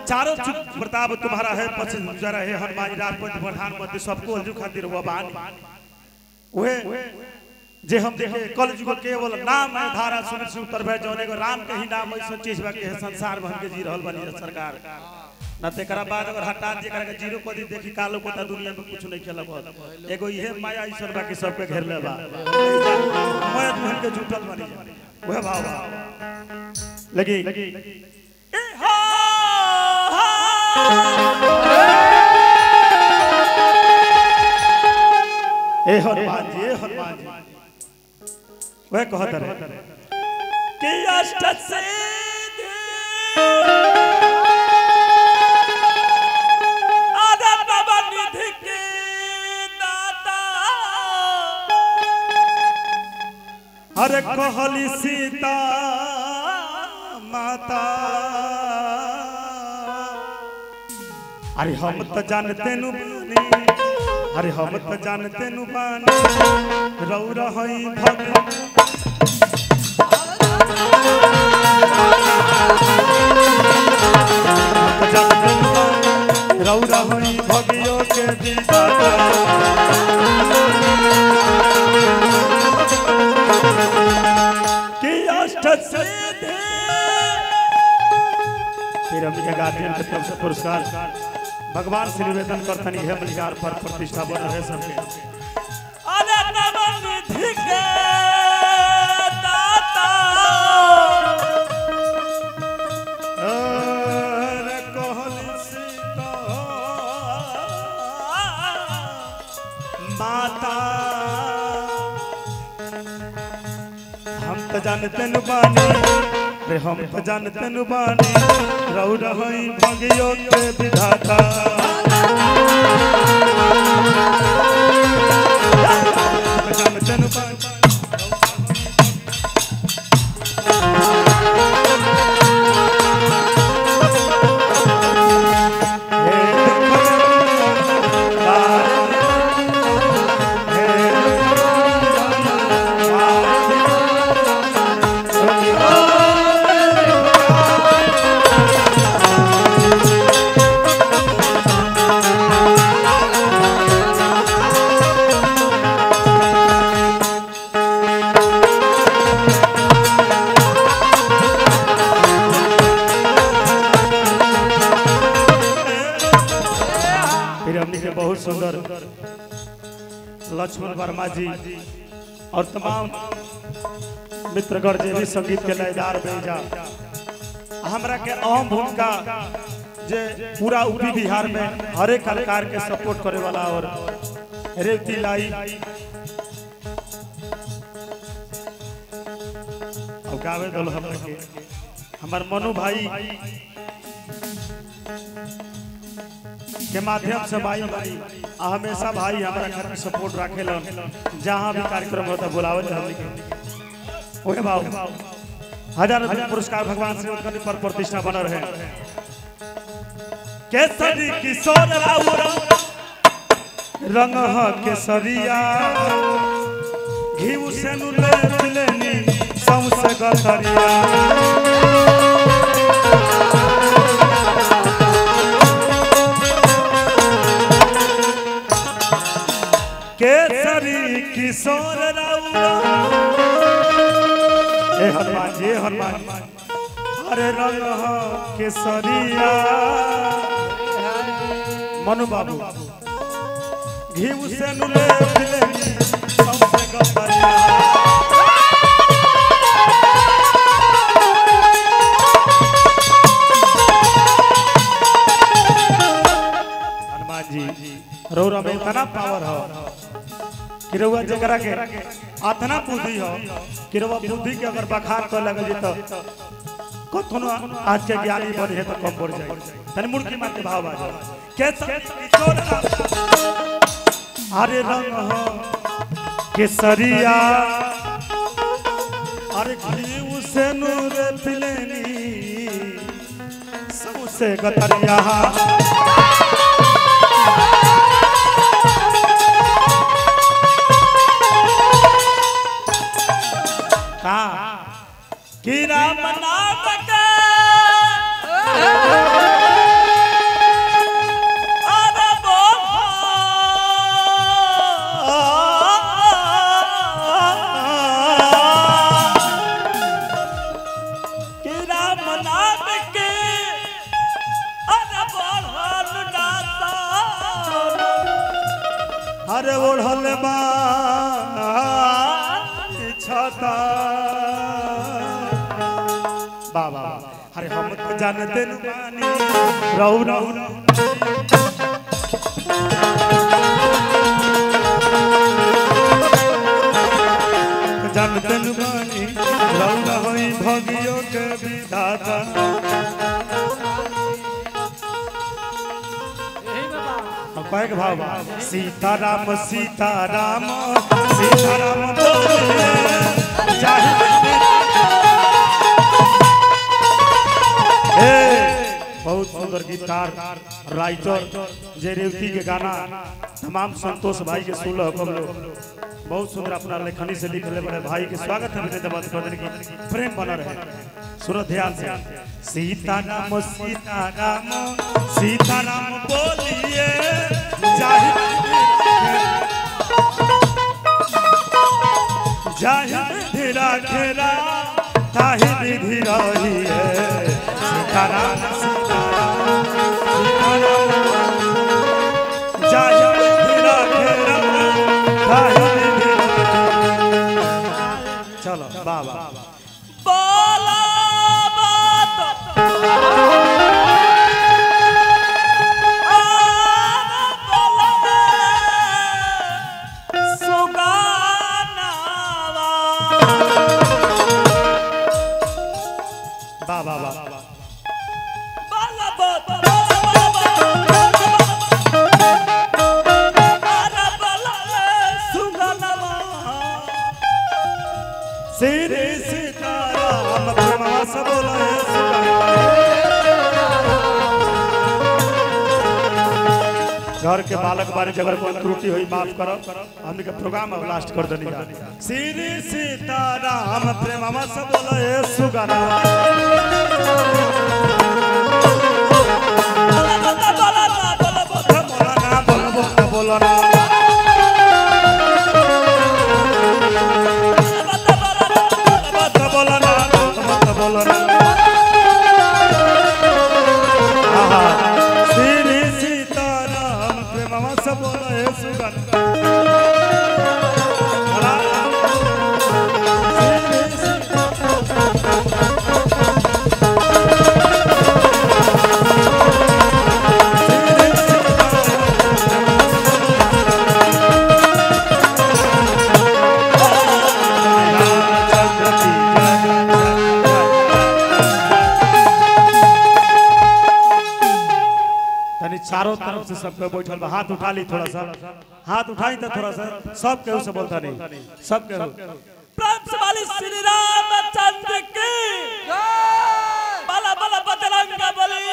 चारों चुप प्रताप तुम्हारा है, पछ गुजरा है हनुमान राजपति प्रधानमंत्री सबको अलजू खातिर हुआ बानी ओहे जे हम देखे कल जुग केवल नाम है धारा सुन से उत्तर भय जौने को राम के ही नाम ऐसा चीज बा के संसार भर के जी रहल बनी सरकार न तेकरा बाद अगर हटा दिए करा के जीरो को दी देखी कालो को दुनिया में कुछ नहीं खेलब एगो इहे माया ईश्वर बा के सब के घेर ले बा मैं तुहन के झूठल बनी ओहे भाव लगी ए हा ए हनुमान जी वह कहता है कि अष्ट सिद्धि आदम निधि के दाता अरे कहली सीता माता अरे हम तो जानते नु अरे हम तो जानते नु बानी रौरा हई भगवान रौरा हई भगियो के विधाता कि अष्ट सिद्धि फिर हम गार्जियन के तरफ से पुरस्कार भगवान से निवेदन करतनी है बलिहार पर प्रतिष्ठा बन रहे सबके अरे नवनिधि के दाता अरे कहली सीता माता हम तो जानते न बानी रे हम तो जानते न बानी रौरा हई भगियो के विधाता जानते न बानी बहुत सुंदर लक्ष्मण वर्मा जी और तमाम मित्रगण जे भी संगीत के लयदार भेजा हमरा के अहम भूमिका जे पूरा यूपी बिहार में हर एक कलाकार के सपोर्ट करे वाला और रेवती लाई और गावे दल हमरा के हमार मनु भाई के माध्यम से भाई हमेशा भाई हमारा घर में सपोर्ट रखेलन जहाँ भी कार्यक्रम होता बुलावल ओहे भाव हजार पुरस्कार भगवान श्री उत्कल पर प्रतिष्ठा बना रहे केसरी किशोर रंग केसरिया घी से नुलेनी सौसे गतरिया केसरी किशोर हनुमान अरे रंग केसरिया मनु बाबू घी से नुले सबसे गतरिया हनुमान जी रौरा में इतना पावर हो कि रउआ जकरा के आतना बुद्धि हो कि रउआ बुद्धि के अगर बखार कर लगे तो कतनो आज के ज्ञानी बने तो कम पड़ जाए तने मुर्गी मार के भाव आ जाए कैसे अरे रंग हो केसरिया अरे घी से नूर पिलेनी सबसे गतरिया कि राम नाम के अरे ओढ़ल बा छाता बाबा अरे हम तो जानते बानी रहू रहू जानते बानी रहू रहू भगियों के विधाता कहे के भाव सीताराम सीताराम सीताराम बोले बहुत सुंदर गीतकार राइटर जय रेवती के गाना तमाम संतोष भाई के सुलह बहुत सुंदर अपना लेखनी से लिखले बड़े भाई के स्वागत है धन्यवाद कर देने की प्रेम बना रहे सुनो ध्यान से सीताराम सीताराम सीताराम बोलिए धीरा घेरा ताहि विधि रही है सीताराम सीताराम धीरा घेरा ताहि विधि चलो बाबा बोला घर के बालक बारे अगर कोई त्रुटि हुई माफ करो हमने के प्रोग्राम अब लास्ट कर देनी श्री सीताराम प्रेम से बोले सुगना बोलना चारों तरफ से सबके बैठल हाथ उठा ली थोड़ा सा हाथ उठाई तो थोड़ा सा सब केहू से बोलता नहीं सब केहू प्रेम से वाली श्री रामचंद्र की बाला बाला बजरंग बली